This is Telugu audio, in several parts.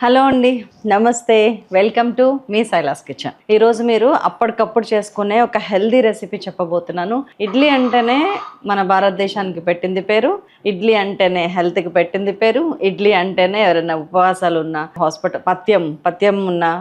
హలో అండి, నమస్తే. వెల్కమ్ టు మీ శైలాస్ కిచెన్. ఈరోజు మీరు అప్పటికప్పుడు చేసుకునే ఒక హెల్దీ రెసిపీ చెప్పబోతున్నాను. ఇడ్లీ అంటేనే మన భారతదేశానికి పెట్టింది పేరు, ఇడ్లీ అంటేనే హెల్త్కి పెట్టింది పేరు, ఇడ్లీ అంటేనే ఎవరైనా ఉపవాసాలు ఉన్నా, పథ్యం ఉన్నా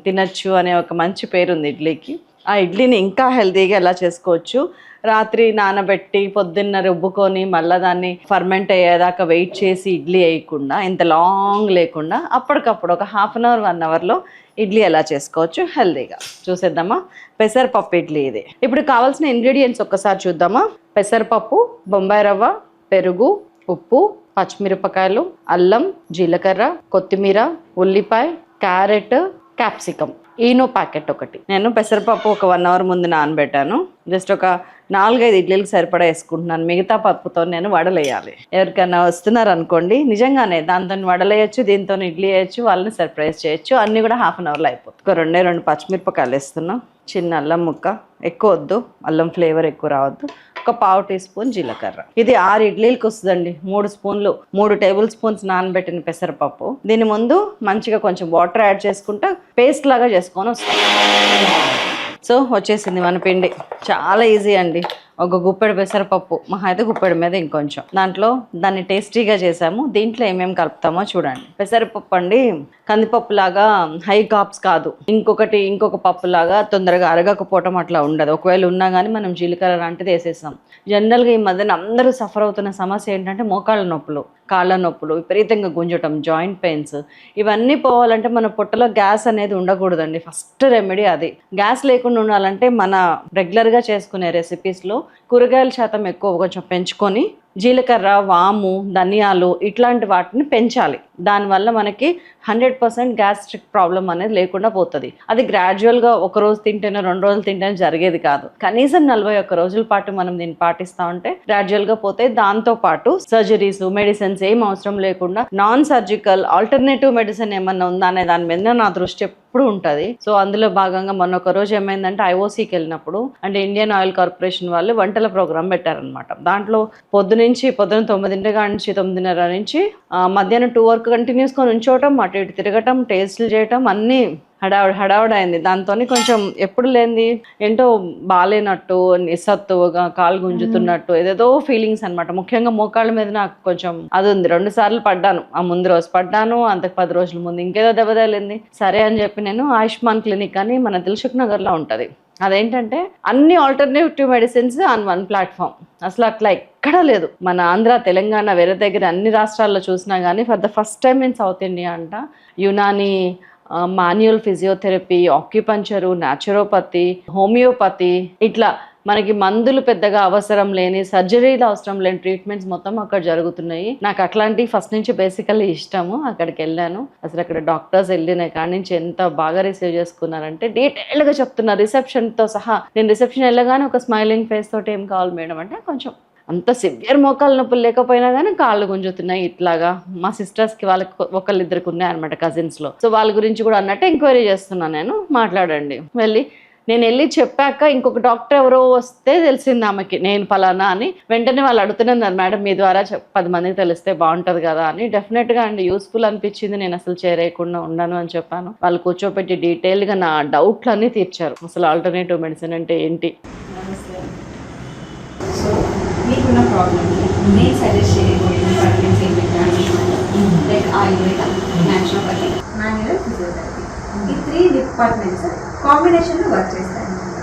తినచ్చు అనే ఒక మంచి పేరు ఉంది ఇడ్లీకి. ఆ ఇడ్లీని ఇంకా హెల్తీగా ఎలా చేసుకోవచ్చు, రాత్రి నానబెట్టి పొద్దున్న రుబ్బుకొని మళ్ళీ దాన్ని ఫర్మెంట్ అయ్యేదాకా వెయిట్ చేసి ఇడ్లీ వేయకుండా, ఇంత లాంగ్ లేకుండా అప్పటికప్పుడు ఒక హాఫ్ అన్ అవర్ 1 అవర్లో ఇడ్లీ ఎలా చేసుకోవచ్చు హెల్తీగా చూసేద్దామా. పెసరపప్పు ఇడ్లీ ఇది. ఇప్పుడు కావాల్సిన ఇంగ్రీడియంట్స్ ఒక్కసారి చూద్దామా. పెసరపప్పు, బొంబాయి రవ్వ, పెరుగు, ఉప్పు, పచ్చిమిరపకాయలు, అల్లం, జీలకర్ర, కొత్తిమీర, ఉల్లిపాయ, క్యారెట్, క్యాప్సికమ్, ఈనో ప్యాకెట్ ఒకటి. నేను పెసరపప్పు ఒక 1 అవర్ ముందు నానబెట్టాను. జస్ట్ ఒక 4-5 ఇడ్లీలకు సరిపడా వేసుకుంటున్నాను. మిగతా పప్పుతో నేను వడలేయాలి. ఎవరికైనా వస్తున్నారు అనుకోండి, నిజంగానే దాంతో వడలేయచ్చు, దీంతో ఇడ్లీ వేయచ్చు, వాళ్ళని సర్ప్రైజ్ చేయొచ్చు. అన్నీ కూడా హాఫ్ అన్ అవర్లో అయిపోతుంది. ఒక 2 పచ్చిమిరపకాయలు వేస్తున్నాం, చిన్న అల్లం ముక్క, ఎక్కువ వద్దు, అల్లం ఫ్లేవర్ ఎక్కువ రావద్దు, ఒక 1/2 టీ స్పూన్ జీలకర్ర. ఇది 6 ఇడ్లీలకు వస్తుందండి. 3 టేబుల్ స్పూన్స్ నానబెట్టిన పెసరపప్పు. దీని ముందు మంచిగా కొంచెం వాటర్ యాడ్ చేసుకుంటా పేస్ట్ లాగా చేసుకొని వస్తాం. సో వచ్చేసింది మన పిండి. చాలా ఈజీ అండి. ఒక గుప్పెడు పెసరపప్పు, మహా అయితే గుప్పెడు మీద ఇంకొంచెం, దాంట్లో దాన్ని టేస్టీగా చేసాము. దీంట్లో ఏమేమి కలుపుతామో చూడండి. పెసరపప్పు అండి కందిపప్పు లాగా హై కార్బ్స్ కాదు. ఇంకొక పప్పు లాగా తొందరగా అరగకపోవటం అట్లా ఉండదు. ఒకవేళ ఉన్నా కానీ మనం జీలకర్ర లాంటిది వేసేస్తాం. జనరల్గా ఈ మధ్యన అందరూ సఫర్ అవుతున్న సమస్య ఏంటంటే మోకాళ్ళ నొప్పులు, కాళ్ళ నొప్పులు, విపరీతంగా గుంజటం, జాయింట్ పెయిన్స్. ఇవన్నీ పోవాలంటే మన పొట్టలో గ్యాస్ అనేది ఉండకూడదండి. ఫస్ట్ రెమెడీ అది. గ్యాస్ లేకుండా ఉండాలంటే మన రెగ్యులర్గా చేసుకునే రెసిపీస్లో కూరగాయల శాతం ఎక్కువ కొంచెం పెంచుకొని జీలకర్ర, వాము, ధనియాలు ఇట్లాంటి వాటిని పెంచాలి. దానివల్ల మనకి 100% గ్యాస్ట్రిక్ ప్రాబ్లం అనేది లేకుండా పోతుంది. అది గ్రాడ్యువల్గా 1 రోజు తింటేనే 2 రోజులు తింటేనే జరిగేది కాదు. కనీసం 41 రోజుల పాటు మనం దీన్ని పాటిస్తూ ఉంటే గ్రాడ్యువల్గా పోతే, దాంతో పాటు సర్జరీస్, మెడిసిన్స్ ఏం అవసరం లేకుండా నాన్ సర్జికల్ ఆల్టర్నేటివ్ మెడిసిన్ ఏమన్నా ఉందా అనే దాని మీద నా దృష్టి ఎప్పుడు ఉంటుంది. సో అందులో భాగంగా మొన్న ఒక రోజు ఏమైందంటే ఐఓసీకి వెళ్ళినప్పుడు, అంటే ఇండియన్ ఆయిల్ కార్పొరేషన్ వాళ్ళు వంటల ప్రోగ్రామ్ పెట్టారనమాట. దాంట్లో పొద్దున 9 కాడ నుంచి 9:30 నుంచి మధ్యాహ్నం 2 వరకు కంటిన్యూస్గా ఉంచోవటం, అటు ఇటు తిరగటం, టేస్ట్లు చేయటం, అన్నీ హడావుడైంది. దాంతో కొంచెం ఎప్పుడు లేనిది ఏంటో బాగాలేనట్టు, నిస్సత్తుగా, కాలు గుంజుతున్నట్టు ఏదేదో ఫీలింగ్స్ అనమాట. ముఖ్యంగా మోకాళ్ళ మీద నాకు కొంచెం అది ఉంది. 2 సార్లు పడ్డాను. ఆ ముందు రోజు పడ్డాను, అంతకు 10 రోజుల ముందు ఇంకేదో దెబ్బ తగిలింది. సరే అని చెప్పి నేను ఆయుష్మాన్ క్లినిక్ అని మన దిల్సుఖ్ నగర్లో ఉంటుంది. అదేంటంటే అన్ని ఆల్టర్నేటివ్ మెడిసిన్స్ ఆన్ 1 ప్లాట్ఫామ్. అసలు అట్లా ఎక్కడా లేదు. మన ఆంధ్ర, తెలంగాణ, వేరే దగ్గర అన్ని రాష్ట్రాల్లో చూసినా కానీ for the first time in south India అంట Unani, manual physiotherapy, acupuncture, naturopathy, homeopathy, ఇట్లా మనకి మందులు పెద్దగా అవసరం లేని, సర్జరీలు అవసరం లేని ట్రీట్మెంట్స్ మొత్తం అక్కడ జరుగుతున్నాయి. నాకు అట్లాంటివి ఫస్ట్ నుంచి బేసికల్లీ ఇష్టము. అక్కడికి వెళ్ళాను. అసలు అక్కడ డాక్టర్స్ వెళ్ళిన కాడి నుంచి ఎంత బాగా రిసీవ్ చేసుకున్నారంటే డీటెయిల్గా చెప్తున్నారు, రిసెప్షన్తో సహా. నేను రిసెప్షన్ వెళ్ళగానే ఒక స్మైలింగ్ ఫేస్ తోటి ఏం కావాలి మేడం అంటే, కొంచెం అంత సివియర్ మోకాళ్ళ నొప్పులు లేకపోయినా కానీ కాళ్ళు గుంజుతున్నాయి ఇట్లాగా. మా సిస్టర్స్కి వాళ్ళకి 1-2 ఉన్నాయన్నమాట, కజిన్స్లో. సో వాళ్ళ గురించి కూడా అన్నట్టు ఎంక్వైరీ చేస్తున్నాను నేను. మాట్లాడండి. నేను వెళ్ళి చెప్పాక ఇంకొక డాక్టర్ ఎవరో వస్తే తెలిసింది ఆమెకి నేను ఫలానా అని. వెంటనే వాళ్ళు అడుగుతున్నారు, మేడం మీ ద్వారా 10 మందికి తెలిస్తే బాగుంటుంది కదా అని. డెఫినెట్గా అండి, యూస్ఫుల్ అనిపించింది. నేను అసలు చేరేయకుండా ఉండను అని చెప్పాను. వాళ్ళు కూర్చోపెట్టి డీటెయిల్గా నా డౌట్లన్నీ తీర్చారు. అసలు ఆల్టర్నేటివ్ మెడిసిన్ అంటే ఏంటి. సో మీకున్న ప్రాబ్లమ్ని నేను సజెస్ట్ చేయబోయే ట్రీట్మెంట్స్ ఏంటంటే like Ayurveda, naturopathy, manual physiotherapy. ఈ 3 డిపార్ట్మెంట్స్ కాంబినేషన్లో వర్క్ చేస్తాయి అన్నమాట.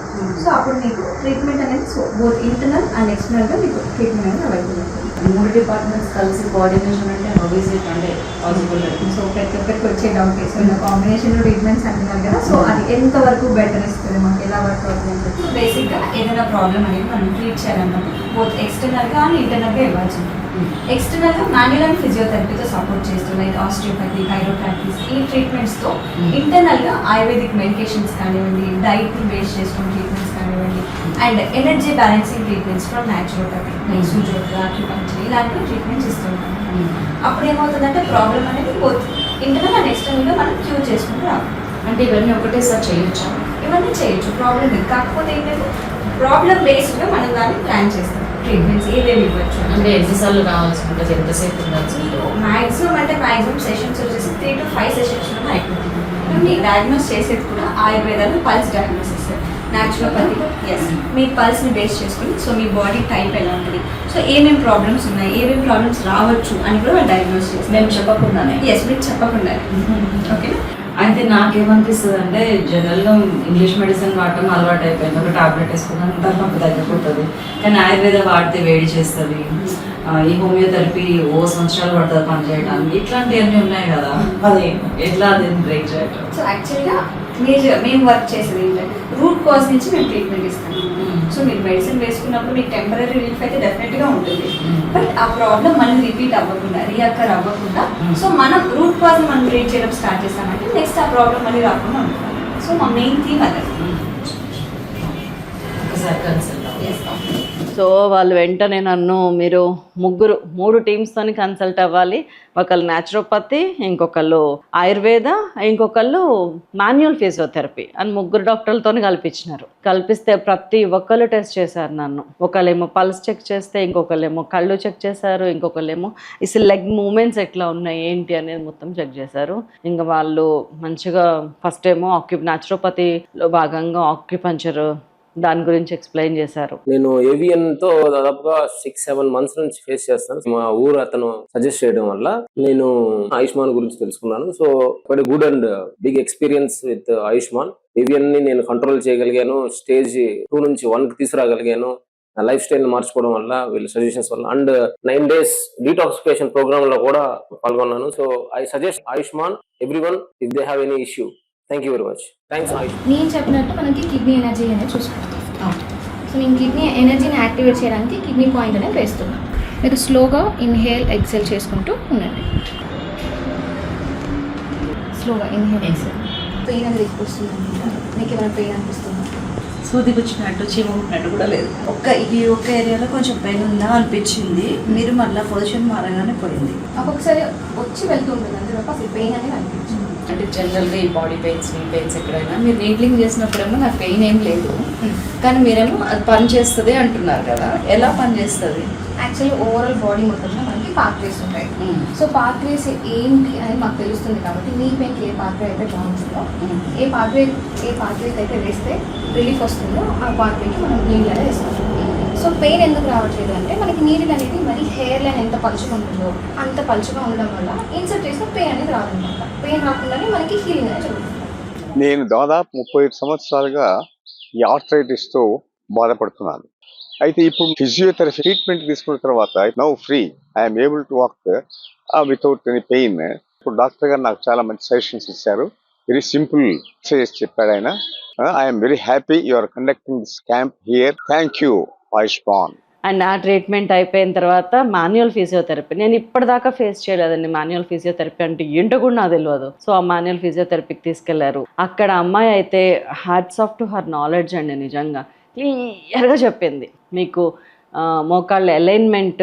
సో అప్పుడు మీకు ట్రీట్మెంట్ అనేది బోత్ ఇంటర్నల్ అండ్ ఎక్స్టర్నల్గా మీకు ట్రీట్మెంట్ అనేది అవైలబుల్ ఉంటుంది. 3 డిపార్ట్మెంట్స్ కలిసి కోఆర్డినేషన్ అంటే ఆబ్వియస్లీ అంటే పాసిబుల్. సో ప్రతి ఒక్కరికి వచ్చే డౌట్ వేసుకున్న కాంబినేషన్లో ట్రీట్మెంట్స్ అంటున్నారు కదా. సో అది ఎంతవరకు బెటర్ ఇస్తుంది, మాకు ఎలా వర్క్ అవుతుంది అంటే, బేసిక్గా ఏదైనా ప్రాబ్లమ్ అనేది మనం ట్రీట్ చేయాలన్నప్పుడు బోత్ ఎక్స్టర్నల్గా అండ్ ఇంటర్నల్గా ఇవ్వాల్సి ఉంటుంది. ఎక్స్టర్నల్గా మాన్యువల్ అండ్ ఫిజియోథెరపీతో సపోర్ట్ చేస్తూ లైక్ ఆస్టియోపతి, కైరోప్రాక్టిస్, ఈ ట్రీట్మెంట్స్తో ఇంటర్నల్గా ఆయుర్వేదిక్ మెడికేషన్స్ కానివ్వండి, డైట్ని బేస్ చేసుకుని ట్రీట్మెంట్స్ కానివ్వండి, and energy balancing treatments from naturopathy like sujok, acupuncture ఇలాంటి ట్రీట్మెంట్స్ ఇస్తుంటాం. అప్పుడు ఏమవుతుందంటే ప్రాబ్లమ్ అనేది బోత్ ఇంటర్నల్ అండ్ ఎక్స్టర్నల్గా మనం క్యూర్ చేసుకుంటూ రావాలి. అంటే ఇవన్నీ ఒకటేసారి చేయొచ్చా? ఇవన్నీ చేయొచ్చు, ప్రాబ్లం లేదు. కాకపోతే ఏంటంటే ప్రాబ్లం బేస్డ్గా మనం దాన్ని ప్లాన్ చేస్తాం. ట్రీట్మెంట్స్ ఏవేవి ఇవ్వచ్చు అంటే ఎన్నిసార్లు రావాల్సి ఉంటుంది, ఎంతసేపు ఉండాల్సి ఉంటుంది? మాక్సిమం సెషన్స్ వచ్చేసి 3 to 5 సెషన్స్ అయిపోతుంది. మీకు డయాగ్నోస్ చేసేది కూడా ఆయుర్వేదాలు పల్స్ డయాగ్నోసిస్, న్యాచురోపతి. ఎస్, మీ పల్స్ని బేస్ చేసుకుని సో మీ బాడీ టైప్ ఎలా ఉంటుంది, సో ఏమేమి ప్రాబ్లమ్స్ ఉన్నాయి, ఏమేమి ప్రాబ్లమ్స్ రావచ్చు అని కూడా వాళ్ళు డయాగ్నోస్ చేస్తారు. మేము చెప్పకుండానే. ఎస్, మీకు చెప్పకుండా. ఓకేనా? అయితే నాకేమనిపిస్తుంది అంటే జనరల్గా ఇంగ్లీష్ మెడిసిన్ వాడటం అలవాటు అయిపోయింది. ఒక టాబ్లెట్ వేసుకున్నాను నొప్పి తగ్గిపోతుంది, కానీ ఆయుర్వేద వాడితే వేడి చేస్తుంది, ఈ హోమియోథెరపీ సంవత్సరాలు పడుతుంది పనిచేయడానికి, ఇట్లాంటివన్నీ ఉన్నాయి కదా, అది ఎట్లా అది బ్రేక్ చేయటం? సో యాక్చువల్గా మేము వర్క్ చేసేది ఏంటంటే రూట్ కాజ్ నుంచి మేము ట్రీట్మెంట్ ఇస్తాము. సో మీరు మెడిసిన్ వేసుకున్నప్పుడు మీకు టెంపరీ రిలీఫ్ అయితే డెఫినెట్గా ఉంటుంది, బట్ ఆ ప్రాబ్లం మళ్ళీ రిపీట్ అవ్వకుండా, రీఅక్కర్ అవ్వకుండా, సో మనం రూట్ కాజ్ మనం ట్రీట్ చేయడం స్టార్ట్ చేస్తామంటే నెక్స్ట్ ఆ ప్రాబ్లం మళ్ళీ రాకుండా ఉంటుంది. సో మా మెయిన్ థీమ్ అదే. ఒకసారి కన్సల్ట్ సో వాళ్ళు వెంటనే నన్ను మీరు 3 టీమ్స్తో కన్సల్ట్ అవ్వాలి. ఒకళ్ళు న్యాచురోపతి, ఇంకొకళ్ళు ఆయుర్వేద, ఇంకొకళ్ళు మాన్యువల్ ఫిజియోథెరపీ అని 3 డాక్టర్లతో కల్పించినారు. కల్పిస్తే ప్రతి ఒక్కళ్ళు టెస్ట్ చేశారు నన్ను. ఒకళ్ళేమో పల్స్ చెక్ చేస్తే, ఇంకొకళ్ళేమో కళ్ళు చెక్ చేశారు, ఇంకొకళ్ళేమో ఇసలు లెగ్ మూమెంట్స్ ఎట్లా ఉన్నాయి ఏంటి అనేది మొత్తం చెక్ చేశారు. ఇంకా వాళ్ళు మంచిగా ఫస్ట్ ఏమో న్యాచురోపతిలో భాగంగా ఆక్యుపంచర్ దాని గురించి ఎక్స్ప్లెయిన్ చేశారు. నేను ఏవియన్ తో దాదాపుగా 6-7 మంత్స్ నుంచి ఫేస్ చేస్తాను. మా ఊరు అతను సజెస్ట్ చేయడం వల్ల నేను ఆయుష్మాన్ గురించి తెలుసుకున్నాను. So very good and big experience with Ayushman. ఏవియన్ ని నేను కంట్రోల్ చేయగలిగాను, స్టేజ్ 2 నుంచి 1 కి తీసుకురాగలిగాను. నా లైఫ్ స్టైల్ మార్చుకోవడం వల్ల, వీళ్ళ సజెషన్స్ వల్ల, అండ్ 9 days డీటాక్సిఫికేషన్ ప్రోగ్రామ్ లో కూడా పాల్గొన్నాను. So I suggest Ayushman everyone if they have any issue. Thank you very much. Thanks Ayushman. నేను చెప్పినట్టు మనకి కిడ్నీ ఎనర్జీ అనేది చూసుకుంటాం. సో నేను కిడ్నీ ఎనర్జీని యాక్టివేట్ చేయడానికి కిడ్నీ పాయింట్ అనేది వేస్తున్నాను. మీరు స్లోగా ఇన్హేల్ ఎక్సెల్ చేసుకుంటూ ఉండండి. స్లోగా ఇన్హేల్ ఎక్సెల్. పెయిన్ అనేది ఎక్కువ వస్తుందండి, మీకు ఏమైనా పెయిన్ అనిపిస్తుందా? సూది గుచ్చినట్టు చీమ కుట్టినట్టు కూడా లేదు. ఈ ఒక్క ఏరియాలో కొంచెం పెయిన్ ఉందా అనిపించింది. మీరు మళ్ళీ పొజిషన్ మారగానే పోయింది. ఒక్కొక్కసారి వచ్చి వెళ్తూ ఉంటుంది, అందులో అసలు పెయిన్ అనేది అనిపించింది. అంటే జనరల్గా ఈ బాడీ పెయిన్స్, నీ పెయిన్స్ ఎక్కడైనా మీరు నీడ్లింగ్ చేసినప్పుడేమో నాకు పెయిన్ ఏం లేదు, కానీ మీరేమో అది పని చేస్తుంది అంటున్నారు కదా, ఎలా పని చేస్తుంది? యాక్చువల్లీ ఓవరాల్ బాడీ మొత్తంలో మనకి పాత్వేస్ ఉంటాయి. సో పాత్వేస్ ఏంటి అనేది మాకు తెలుస్తుంది కాబట్టి మీ పెయిన్కి ఏ పాత్వే అయితే బాగుంటుందో, ఏ పాత్వేకి అయితే వేస్తే రిలీఫ్ వస్తుందో ఆ పాత్వేకి మనం నీళ్ళు అనేది వేస్తాం. సో పెయిన్ ఎందుకు రావట్లేదు అంటే మనకి నీళ్ళు అనేది మరి హెయిర్ లైన్ ఎంత పలుచగా ఉంటుందో అంత పలుచగా ఉండడం వల్ల ఇన్సర్ట్ చేసిన పెయిన్ అనేది రాదనమాట. పెయిన్ రాకుండానే మనకి హీలింగ్ అనేది జరుగుతుంది. నేను దాదాపు 35 సంవత్సరాలుగా ఈ ఆర్థరైటిస్తో బాధపడుతున్నాను. అయితే ఇప్పుడు ఫిజియోథెరపీ ట్రీట్మెంట్ తీసుకున్న తర్వాత now free, I'm able to walk without any pain. ఇప్పుడు డాక్టర్ గారు నాకు చాలా మంచి సజెషన్స్ ఇచ్చారు. వెరీ సింపుల్ ఎక్సర్సైజ్ చెప్పాడు ఆయన. I'm very happy you are conducting this camp here. Thank you Ayushman. And ఆ ట్రీట్మెంట్ అయిపోయిన తర్వాత మాన్యువల్ ఫిజియోథెరపీ నేను ఇప్పటిదాకా ఫేస్ చేయలేదండి. మాన్యువల్ ఫిజియోథెరపీ అంటే ఏంటో కూడా నాకు తెలియదు. సో ఆ మాన్యువల్ ఫిజియోథెరపీకి తీసుకెళ్లారు. అక్కడ అమ్మాయి అయితే hats off to her knowledge అండి. నిజంగా క్లియర్గా చెప్పింది. మీకు మోకాళ్ళ అలైన్మెంట్,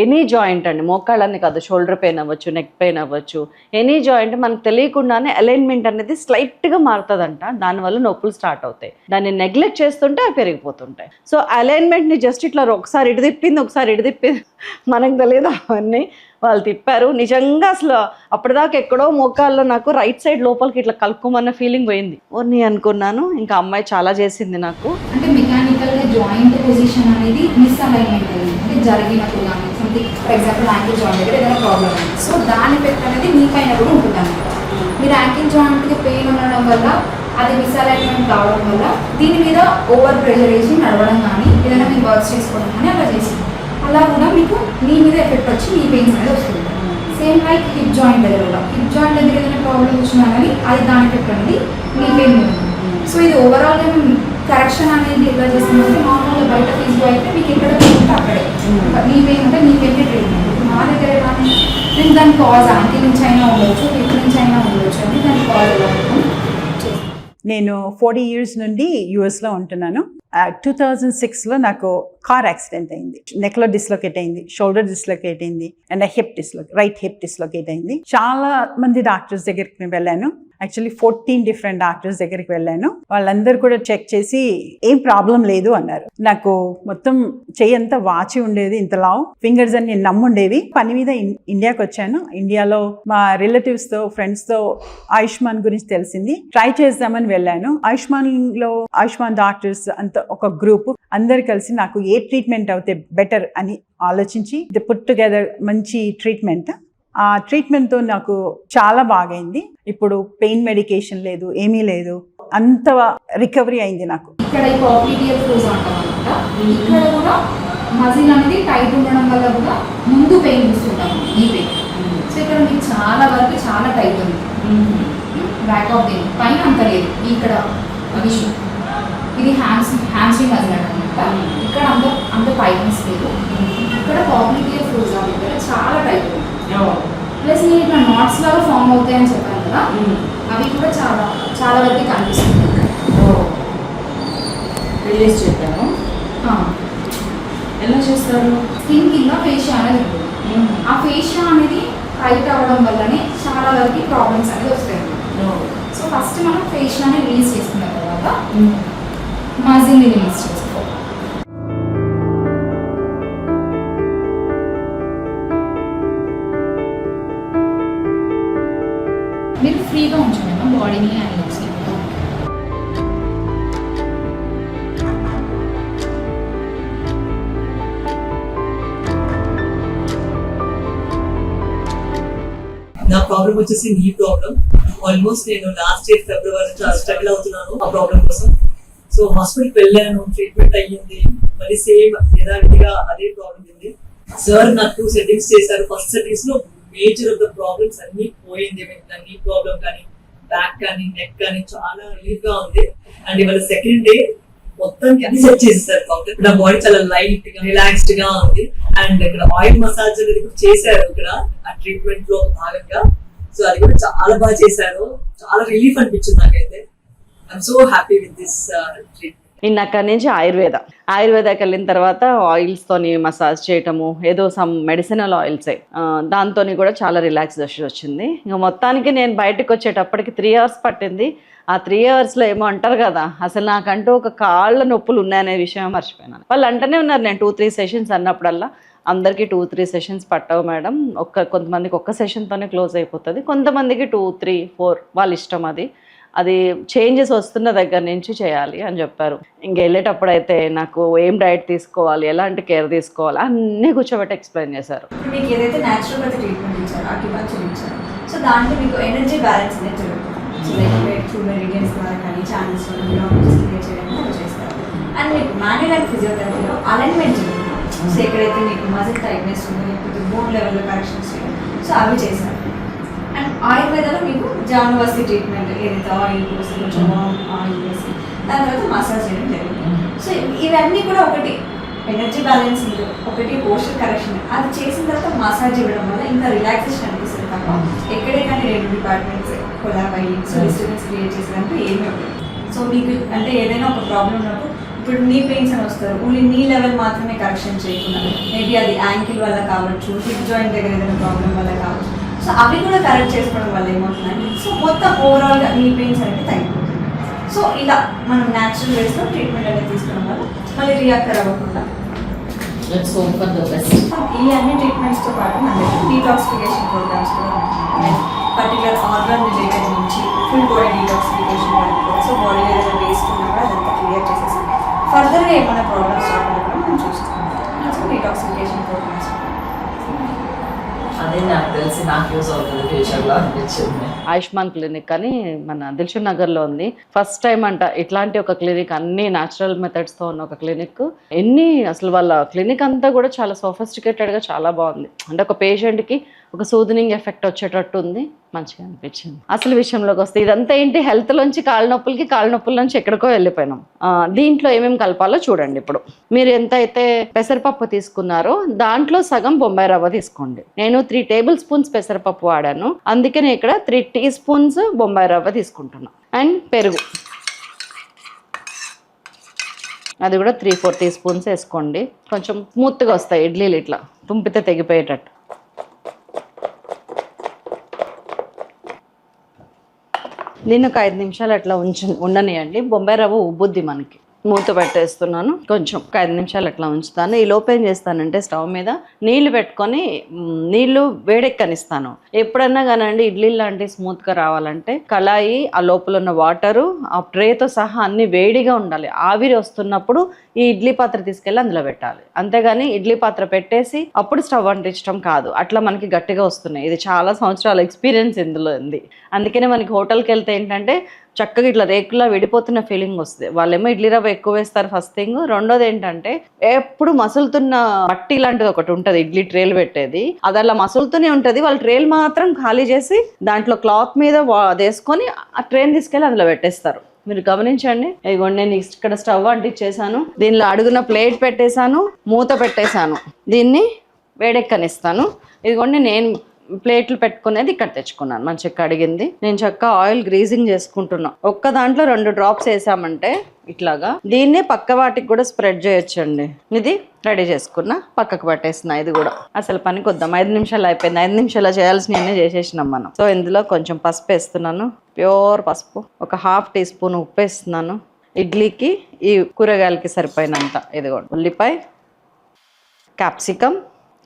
ఎనీ జాయింట్ అండి, మోకాళ్ళని కాదు, షోల్డర్ పెయిన్ అవ్వచ్చు, నెక్ పెయిన్ అవ్వచ్చు, ఎనీ జాయింట్ మనకు తెలియకుండానే అలైన్మెంట్ అనేది స్లైట్గా మారుతుందంట. దానివల్ల నొప్పులు స్టార్ట్ అవుతాయి. దాన్ని నెగ్లెక్ట్ చేస్తుంటే అవి పెరిగిపోతుంటాయి. సో అలైన్మెంట్ని జస్ట్ ఇట్లా ఒకసారి ఇటు తిప్పింది, ఒకసారి ఇటు తిప్పింది, మనకు తెలియదు అవన్నీ వాళ్ళు తిప్పారు. నిజంగా అసలు అప్పటిదాకా ఎక్కడో మోకాల్లో నాకు రైట్ సైడ్ లోపలికి ఇట్లా కలుపుకోమన్న ఫీలింగ్ పోయింది. ఓర్ని అనుకున్నాను. ఇంకా అమ్మాయి చాలా చేసింది నాకు. అంటే మెకానికల్గా జాయింట్ పొజిషన్ అనేది మిస్ అలైన్మెంట్ అయింది, అంటే జరిగినట్టు కానీ something, for example ankle joint దగ్గర ఏదైనా ప్రాబ్లమ్ ఉంది. సో దాని ఎఫెక్ట్ అనేది మీ పైన కూడా ఉంటుంది అనమాట. మీరు యాంకిల్ జాయింట్కి పెయిన్ ఉండడం వల్ల, అది మిస్ అలైన్మెంట్ కావడం వల్ల దీని మీద ఓవర్ ప్రెషర్ వేసి నడవడం కానీ, ఏదైనా మీరు వర్క్స్ చేసుకోవడం కానీ అలా చేసింది. అలా కూడా మీకు మీ మీద ఎఫెక్ట్ వచ్చి మీ పెయిన్స్ అనేది వస్తుంది. సేమ్ లైక్ హిప్ జాయింట్ దగ్గర కూడా, హిప్ జాయింట్ దగ్గర ఏదైనా ప్రాబ్లమ్ వచ్చినా కానీ అది దాని ఎఫెక్ట్ అనేది మీ పెయిన్ మీద. సో ఇది ఓవరాల్గా మేము కరెక్షన్ అనేది ఎలా చేస్తున్నామంటే, నార్మల్గా బయట ఫీజు అయితే మీకు ఎక్కడ పెయిన్ ఉంటే అక్కడే, మీ పెయిన్ ఉంటే మీ పెయిన్ ట్రీట్మెంట్. మా దగ్గర కానీ మేము దాని కాజ్ యాంకిల్ నుంచి అయినా ఉండొచ్చు, హిప్ నుంచి అయినా ఉండొచ్చు అని దాని కాజ్ ఎలా ఉంటుంది. నేను 40 years నుండి యుఎస్లో ఉంటున్నాను. 2006లో నాకు కార్ యాక్సిడెంట్ అయింది. నెక్లో డిస్లొకేట్ అయింది, షోల్డర్ డిస్లొకేట్ అయింది, అండ్ రైట్ హిప్ డిస్లొకేట్ అయింది. చాలా మంది డాక్టర్స్ దగ్గరికి వెళ్ళాను. యాక్చువల్లీ 14 డిఫరెంట్ డాక్టర్స్ దగ్గరికి వెళ్ళాను. వాళ్ళందరూ కూడా చెక్ చేసి ఏం ప్రాబ్లం లేదు అన్నారు. నాకు మొత్తం చెయ్యి అంతా వాచి ఉండేది, ఇంత లావు ఫింగర్స్ అని నేను నమ్ముండేవి. పని మీద ఇండియాకి వచ్చాను. ఇండియాలో మా రిలేటివ్స్ తో ఫ్రెండ్స్ తో ఆయుష్మాన్ గురించి తెలిసింది. ట్రై చేద్దామని వెళ్ళాను. ఆయుష్మాన్ డాక్టర్స్ అంత ఒక గ్రూప్ అందరు కలిసి నాకు ఏ ట్రీట్మెంట్ అవుతే బెటర్ అని ఆలోచించి పుట్ టుగెదర్ మంచి ట్రీట్మెంట్. ఆ ట్రీట్మెంట్తో నాకు చాలా బాగైంది. ఇప్పుడు పెయిన్ మెడికేషన్ లేదు, ఏమీ లేదు, అంత రికవరీ అయింది నాకు. ఇక్కడ ఈ పాప్లిటియల్ ఫ్లోస్ అంటాం అనమాట. ఇక్కడ కూడా మజిల్ అనేది టైట్ ఉండడం వల్ల కూడా ముందు పెయిన్ చూస్తుంటాము, ఈ పెయిన్. సో ఇక్కడ మీకు చాలా వరకు చాలా టైట్ ఉంది, బ్యాక్ ఆఫ్ పెయిన్ పైన అంత లేదు. ఇక్కడ ఇది హ్యామ్స్ట్రింగ్ మజిల్ అనమాట. ఇక్కడ అంత టైట్నెస్ లేదు. ఇక్కడ పాప్లిటియల్ ఫ్లోస్ దగ్గర చాలా టైట్ ఉంది. ప్లస్ నేను ఇట్లా నాట్స్ లాగా ఫామ్ అవుతాయని చెప్పాను కదా, అవి కూడా చాలా చాలా వరకు కనిపిస్తుంది. రిలీజ్ చేద్దాము. ఎలా చేస్తారు? స్కిన్ కింద ఫేషియా అనేది ఉంటుంది. ఆ ఫేషియా అనేది టైట్ అవ్వడం వల్లనే చాలా వరకు ప్రాబ్లమ్స్ అనేది వస్తాయి. సో ఫస్ట్ మనం ఫేషియాని రిలీజ్ చేసుకున్న తర్వాత మజిల్ని రిలీజ్ చేసుకోవాలి. మీరు ఫ్రీగా ఉంచండి బాడీని అండ్ లెగ్స్ని. నా ప్రాబ్లం వచ్చేసి నీ ప్రాబ్లం. ఆల్మోస్ట్ నేను లాస్ట్ ఇయర్ ఫిబ్రవరి చాలా స్ట్రగుల్ అవుతున్నాను ఆ ప్రాబ్లం కోసం. సో హాస్పిటల్కి వెళ్ళాను, ట్రీట్మెంట్ అయ్యింది, మరి సేమ్ యథావిధిగా అదే ప్రాబ్లం ఉంది. సార్ నాకు 2 సెట్టింగ్స్ చేశారు. ఫస్ట్ సెట్టింగ్స్ లో మేజర్ ఆఫ్ ద ప్రాబ్లమ్స్ అన్ని పోయింది. నీ ప్రాబ్లం కానీ, బ్యాక్ కానీ, నెక్ కానీ చాలా రిలీఫ్ గా ఉంది. అండ్ ఇవాళ సెకండ్ డే మొత్తానికి అన్ని సెట్ చేసేసారు డాక్టర్. నా బాడీ చాలా లైట్ గా రిలాక్స్డ్ గా ఉంది. అండ్ ఇక్కడ ఆయిల్ మసాజ్ అనేది కూడా చేశారు ఇక్కడ ఆ ట్రీట్మెంట్ లో భాగంగా. సో అది కూడా చాలా బాగా చేశారు. చాలా రిలీఫ్ అనిపించింది నాకైతే. I'm so happy with this treatment. నేను అక్కడి నుంచి ఆయుర్వేదకి వెళ్ళిన తర్వాత ఆయిల్స్తోని మసాజ్ చేయటము, ఏదో సమ్ మెడిసినల్ ఆయిల్సే, దాంతో కూడా చాలా రిలాక్సేషన్ వచ్చింది. ఇంకా మొత్తానికి నేను బయటకు వచ్చేటప్పటికి 3 hours పట్టింది. ఆ 3 hoursలో ఏమో అంటారు కదా, అసలు నాకంటూ ఒక కాళ్ళ నొప్పులు ఉన్నాయనే విషయం మర్చిపోయినాను. వాళ్ళు అంటూనే ఉన్నారు, నేను 2-3 సెషన్స్ అన్నప్పుడల్లా అందరికీ 2-3 సెషన్స్ పట్టవు మేడం, కొంతమందికి ఒక్క సెషన్తోనే క్లోజ్ అయిపోతుంది, కొంతమందికి 2-3-4 వాళ్ళ ఇష్టం. అది చేంజెస్ వస్తున్న దగ్గర నుంచి చేయాలి అని చెప్పారు. ఇంక వెళ్ళేటప్పుడు అయితే నాకు ఏం డైట్ తీసుకోవాలి, ఎలాంటి కేర్ తీసుకోవాలి అన్నీ కూర్చోబెట్టి ఎక్స్ప్లెయిన్ చేశారు. మీకు ఏదైతే న్యాచురోపతి ట్రీట్మెంట్ ఇచ్చారో, అక్యుపంక్చర్ ఇచ్చారు, సో దాంట్లో మీకు ఎనర్జీ బ్యాలెన్స్ అనేది జరుగుతుంది. సో లైక్ త్రూ మెరిడియన్స్ ద్వారా కానీ ఛానల్స్ క్రియేట్ చేయడం అలా చేస్తారు. అండ్ మీకు మాన్యువల్ అండ్ ఫిజియోథెరపీలో అలైన్మెంట్ జరుగుతుంది. సో ఎక్కడైతే మీకు మజిల్ టైట్నెస్ ఉందో, లేకపోతే బోన్ లెవెల్లో కరెక్షన్స్ చేయడం, సో అవి చేశారు. అండ్ ఆయుర్వేదంలో మీకు జానువాసి ట్రీట్మెంట్ ఏదైతే ఆయిల్ పోసి కొంచెం ఆయిల్ వేసి దాని తర్వాత మసాజ్ చేయడం జరుగుతుంది. సో ఇవన్నీ కూడా ఒకటి ఎనర్జీ బ్యాలెన్సింగ్, ఒకటి పోస్చర్ కరెక్షన్, అది చేసిన తర్వాత మసాజ్ ఇవ్వడం వల్ల ఇంకా రిలాక్సేషన్ అనిపిస్తుంది తప్ప ఎక్కడే కానీ 2 డిపార్ట్మెంట్స్ కొలాబ్ అయ్యి సో డిస్టర్బెన్స్ క్రియేట్ చేసేదానికి ఏమీ ఉంటుంది. సో మీకు అంటే ఏదైనా ఒక ప్రాబ్లం ఉన్నప్పుడు ఇప్పుడు నీ పెయిన్స్ అని వస్తారు, ఓన్లీ నీ లెవెల్ మాత్రమే కరెక్షన్ చేయకుండా మేబీ అది యాంకిల్ వల్ల కావచ్చు, హిప్ జాయింట్ దగ్గర ఏదైనా ప్రాబ్లం వల్ల కావచ్చు, సో అవి కూడా కరెక్ట్ చేసుకోవడం వల్ల ఏమవుతుందండి, సో మొత్తం ఓవరాల్గా నీ పెయిన్స్ అనేది తగ్గిపోతుంది. సో ఇలా మనం న్యాచురల్ వేస్లో ట్రీట్మెంట్ అనేది తీసుకోవడం వల్ల మళ్ళీ రియాక్టర్ అవ్వకుండా ఈ అన్ని ట్రీట్మెంట్స్తో పాటు మన దగ్గర డీటాక్సిఫికేషన్ ప్రోగ్రామ్స్ కూడా ఉన్నాయి. పర్టికులర్ ఆర్గన్ రిలేటెడ్ నుంచి ఫుల్ బాడీ డీటాక్సిఫికేషన్ వరకు కూడా, సో బాడీలో ఏదైనా వేస్ట్ ఉన్నా కూడా అదంతా క్లియర్ చేసేసి ఫర్దర్గా ఏమైనా ప్రాబ్లమ్స్ రాకుండా కూడా మనం చూస్తున్నాం. సో డీటాక్సిఫికేషన్ ప్రోగ్రామ్స్ అదే నాకు తెలిసి నాకు యూజ్ అవుతుంది ఫ్యూచర్లో అనిపించింది. ఆయుష్మాన్ క్లినిక్ అని మన దిల్షుక్ నగర్లో ఉంది. ఫస్ట్ టైం అంట ఇట్లాంటి ఒక క్లినిక్, అన్ని న్యాచురల్ మెథడ్స్తో ఉన్న ఒక క్లినిక్. అసలు వాళ్ళ క్లినిక్ అంతా కూడా చాలా సోఫిస్టికేటెడ్గా చాలా బాగుంది. అంటే ఒక పేషెంట్కి ఒక సూదనింగ్ ఎఫెక్ట్ వచ్చేటట్టు ఉంది, మంచిగా అనిపించింది. అసలు విషయంలోకి వస్తే ఇదంతా ఏంటి, హెల్త్లోంచి కాళ్ళ నొప్పుల నుంచి ఎక్కడికో వెళ్ళిపోయినాం. దీంట్లో ఏమేమి కలపాలో చూడండి. ఇప్పుడు మీరు ఎంత అయితే పెసరపప్పు తీసుకున్నారో దాంట్లో సగం బొంబాయి రవ్వ తీసుకోండి. నేను 3 tablespoons పెసరపప్పు వాడాను, అందుకే నేను ఇక్కడ 3 teaspoons బొంబాయి రవ్వ తీసుకుంటున్నాను. అండ్ పెరుగు అది కూడా 3-4 teaspoons వేసుకోండి. కొంచెం స్మూత్గా వస్తాయి ఇడ్లీలు, ఇట్లా తుంపితే తెగిపోయేటట్టు. దీన్ని ఒక 5 నిమిషాలు అట్లా ఉండనియండి. బొంబాయి రవ్వ ఉబ్బుద్ది మనకి. మూత పెట్టేస్తున్నాను. కొంచెం ఒక 5 నిమిషాలు అట్లా ఉంచుతాను. ఈ లోపు ఏం చేస్తానంటే స్టవ్ మీద నీళ్లు పెట్టుకొని నీళ్లు వేడెక్కనిస్తాను. ఎప్పుడన్నా కానండి ఇడ్లీ లాంటి స్మూత్గా రావాలంటే కళాయి, ఆ లోపల ఉన్న వాటరు, ఆ ట్రేతో సహా అన్ని వేడిగా ఉండాలి. ఆవిరి వస్తున్నప్పుడు ఈ ఇడ్లీ పాత్ర తీసుకెళ్ళి అందులో పెట్టాలి. అంతేగాని ఇడ్లీ పాత్ర పెట్టేసి అప్పుడు స్టవ్ అంటించడం కాదు. అట్లా మనకి గట్టిగా వస్తున్నాయి. ఇది చాలా సంవత్సరాల ఎక్స్పీరియన్స్ ఇందులో ఉంది. అందుకనే మనకి హోటల్కి వెళ్తే ఏంటంటే చక్కగా ఇట్లా రేకులా విడిపోతున్న ఫీలింగ్ వస్తుంది. వాళ్ళేమో ఇడ్లీ రవ్వ ఎక్కువ వేస్తారు ఫస్ట్ థింగ్. రెండోది ఏంటంటే ఎప్పుడు మసులుతున్న బట్టి లాంటిది ఒకటి ఉంటుంది ఇడ్లీ ట్రేలు పెట్టేది. అది అలా మసులుతూనే ఉంటుంది. వాళ్ళ ట్రేలు మాత్రం ఖాళీ చేసి దాంట్లో క్లాత్ మీద వేసుకొని ఆ ట్రైన్ తీసుకెళ్ళి అందులో పెట్టేస్తారు. మీరు గమనించండి. ఇదిగోండి నేను ఇక్కడ స్టవ్ అంటించేసాను. దీనిలో అడుగున ప్లేట్ పెట్టేశాను, మూత పెట్టేశాను. దీన్ని వేడెక్కనిస్తాను. ఇదిగోండి నేను ప్లేట్లు పెట్టుకునేది ఇక్కడ తెచ్చుకున్నాను. మంచిగా కడిగింది. నేను చక్కగా ఆయిల్ గ్రీజింగ్ చేసుకుంటున్నా. ఒక్క దాంట్లో 2 డ్రాప్స్ వేసామంటే ఇట్లాగా దీన్నే పక్క వాటికి కూడా స్ప్రెడ్ చేయొచ్చండి. ఇది రెడీ చేసుకున్నా, పక్కకు పట్టేసిన. ఇది కూడా అసలు పనికి వద్దాం. 5 నిమిషాలు అయిపోయింది. 5 నిమిషాలు చేయాల్సినవన్నీ చేసేసినాం మనం. సో ఇందులో కొంచెం పసుపు వేస్తున్నాను, ప్యూర్ పసుపు. ఒక 1/2 టీ స్పూన్ ఉప్పు వేస్తున్నాను. ఇడ్లీకి ఈ కూరగాయలకి సరిపోయినంత. ఇదిగోండి ఉల్లిపాయ,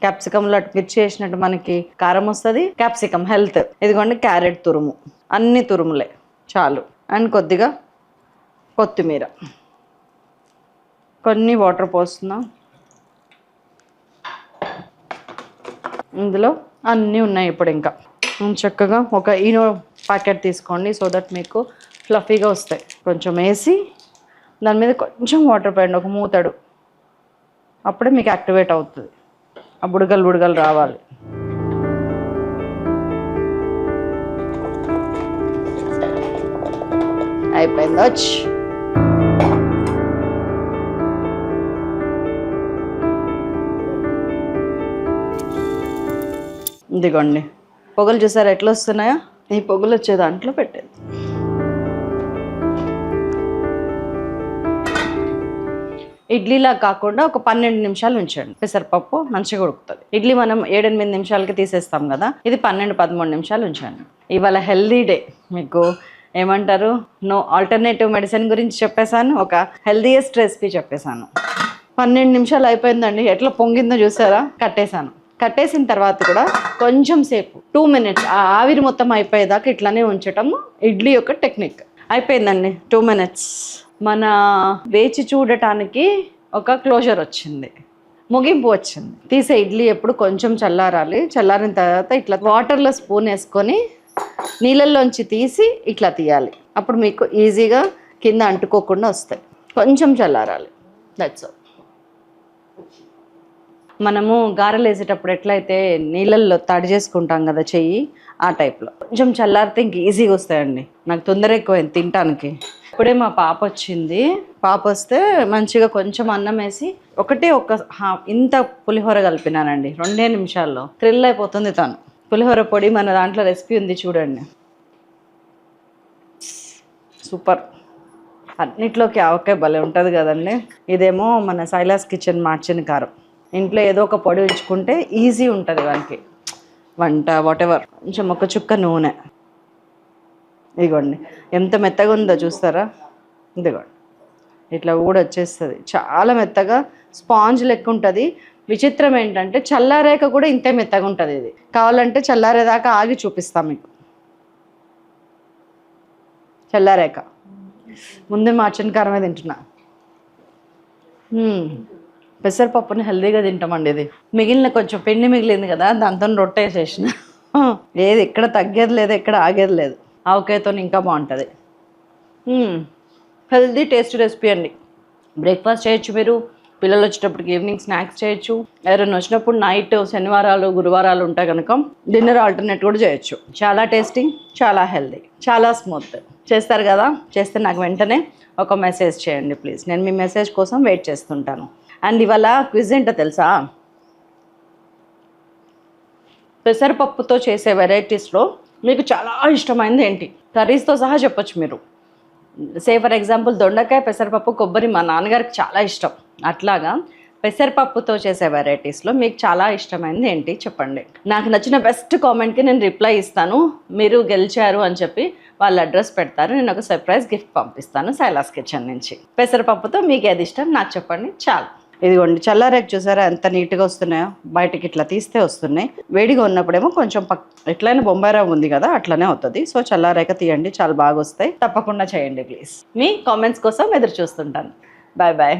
క్యాప్సికంలో మిర్చి వేసినట్టు మనకి కారం వస్తుంది. Capsicum health. ఇదిగోండి క్యారెట్ తురుము, అన్ని తురుములే చాలు. అండ్ కొద్దిగా కొత్తిమీర, కొన్ని వాటర్ పోస్తున్నాం. ఇందులో అన్నీ ఉన్నాయి. ఇప్పుడు ఇంకా చక్కగా ఒక ఈనో ప్యాకెట్ తీసుకోండి సో దట్ మీకు ఫ్లఫీగా వస్తాయి. కొంచెం వేసి దాని మీద కొంచెం వాటర్ పోయండి, ఒక మూతడు. అప్పుడే మీకు యాక్టివేట్ అవుతుంది. ఆ బుడగలు రావాలి. అయిపోయింది. వచ్చి ఇదిగోండి పొగలు చూసారా ఎట్లా వస్తున్నాయో? ఈ పొగలు వచ్చే దాంట్లో పెట్టేది. ఇడ్లీలా కాకుండా ఒక 12 నిమిషాలు ఉంచండి. పెసరపప్పు మంచిగా ఉడుకుతుంది. ఇడ్లీ మనం 7-8 నిమిషాలకి తీసేస్తాం కదా, ఇది 12-13 నిమిషాలు ఉంచండి. ఇవాళ హెల్దీ డే. మీకు ఏమంటారు, నో ఆల్టర్నేటివ్ మెడిసిన్ గురించి చెప్పేశాను, ఒక హెల్దీయెస్ట్ రెసిపీ చెప్పేశాను. 12 నిమిషాలు అయిపోయిందండి. ఎట్లా పొంగిందో చూసారా? కట్టేసిన తర్వాత కూడా కొంచెం సేపు 2 మినిట్స్ ఆ ఆవిరి మొత్తం అయిపోయేదాకా ఇట్లానే ఉంచటము ఇడ్లీ యొక్క టెక్నిక్. అయిపోయిందండి 2 మినిట్స్. మన వేచి చూడటానికి ఒక క్లోజర్ వచ్చింది, ముగింపు వచ్చింది. తీసే ఇడ్లీ ఎప్పుడు కొంచెం చల్లారాలి. చల్లారిన తర్వాత ఇట్లా వాటర్లో స్పూన్ వేసుకొని నీళ్ళల్లోంచి తీసి ఇట్లా తీయాలి. అప్పుడు మీకు ఈజీగా కింద అంటుకోకుండా వస్తాయి. కొంచెం చల్లారాలి. That's all. మనము గారెలు వేసేటప్పుడు ఎట్లయితే నీళ్ళల్లో తడి చేసుకుంటాం కదా చెయ్యి, ఆ టైప్లో కొంచెం చల్లారితే ఇంక ఈజీగా వస్తాయండి. నాకు తొందర ఎక్కువైంది తినటానికి. ఇప్పుడే మా పాప వచ్చింది. పాప వస్తే మంచిగా కొంచెం అన్నం వేసి ఇంత పులిహోర కలిపినానండి 2 నిమిషాల్లో. థ్రిల్ అయిపోతుంది తను. పులిహోర పొడి మన దాంట్లో రెసిపీ ఉంది చూడండి, సూపర్. అన్నిట్లోకి ఆవకాయ భలే ఉంటుంది కదండి. ఇదేమో మన సైలాస్ కిచెన్ మార్చిన కారం. ఇంట్లో ఏదో ఒక పొడి ఉంచుకుంటే ఈజీ ఉంటుంది వాళ్ళకి వంట, వాటెవర్. కొంచెం ఒక చుక్క నూనె. ఇదిగోండి ఎంత మెత్తగా ఉందో చూస్తారా? ఇదిగోండి ఇట్లా కూడా వచ్చేస్తుంది. చాలా మెత్తగా స్పాంజ్ లెక్క ఉంటుంది. విచిత్రం ఏంటంటే చల్లారాక కూడా ఇంతే మెత్తగా ఉంటుంది. ఇది కావాలంటే చల్లారేదాకా ఆగి చూపిస్తాం మీకు. చల్లారాక ముందే మార్చిన కారమే తింటున్నా. పెసరపప్పుని హెల్దీగా తింటామండి. ఇది మిగిలిన కొంచెం పిండి మిగిలింది కదా, దాంతో రొట్టె వేసేసిన. ఏది ఎక్కడ తగ్గేది లేదు, ఎక్కడ ఆగేది లేదు. ఆవకాయతో ఇంకా బాగుంటుంది. హెల్దీ టేస్ట్ రెసిపీ అండి. బ్రేక్ఫాస్ట్ చేయొచ్చు మీరు, పిల్లలు వచ్చేటప్పటికి ఈవినింగ్ స్నాక్స్ చేయొచ్చు, ఎవరైనా వచ్చినప్పుడు నైట్ శనివారాలు గురువారాలు ఉంటాయి కనుక డిన్నర్ ఆల్టర్నేట్ కూడా చేయొచ్చు. చాలా టేస్టీ, చాలా హెల్దీ, చాలా స్మూత్. చేస్తారు కదా? చేస్తే నాకు వెంటనే ఒక మెసేజ్ చేయండి ప్లీజ్. నేను మీ మెసేజ్ కోసం వెయిట్ చేస్తుంటాను. అండ్ ఇవాళ క్విజ్ ఏంటో తెలుసా? పెసరపప్పుతో చేసే వెరైటీస్లో మీకు చాలా ఇష్టమైనది ఏంటి? కర్రీస్తో సహా చెప్పొచ్చు మీరు. ఫర్ ఎగ్జాంపుల్ దొండకాయ, పెసరపప్పు, కొబ్బరి మా నాన్నగారికి చాలా ఇష్టం. అట్లాగా పెసరపప్పుతో చేసే వెరైటీస్లో మీకు చాలా ఇష్టమైనది ఏంటి చెప్పండి. నాకు నచ్చిన బెస్ట్ కామెంట్కి నేను రిప్లై ఇస్తాను. మీరు గెలిచారు అని చెప్పి వాళ్ళ అడ్రస్ పెడతారు. నేను ఒక సర్ప్రైజ్ గిఫ్ట్ పంపిస్తాను సైలాస్ కిచెన్ నుంచి. పెసరపప్పుతో మీకు ఏది ఇష్టం నాకు చెప్పండి చాలు. ఇదిగోండి చల్లారేకి చూసారా ఎంత నీట్గా వస్తున్నాయో, బయటకి ఇట్లా తీస్తే వస్తున్నాయి. వేడిగా ఉన్నప్పుడేమో కొంచెం ఎట్లయినా బొంబాయి రవ్వ ఉంది కదా అట్లనే అవుతుంది. సో చల్లారేక తీయండి, చాలా బాగా వస్తాయి. తప్పకుండా చేయండి ప్లీజ్. మీ కామెంట్స్ కోసం ఎదురు చూస్తుంటాను. Bye bye.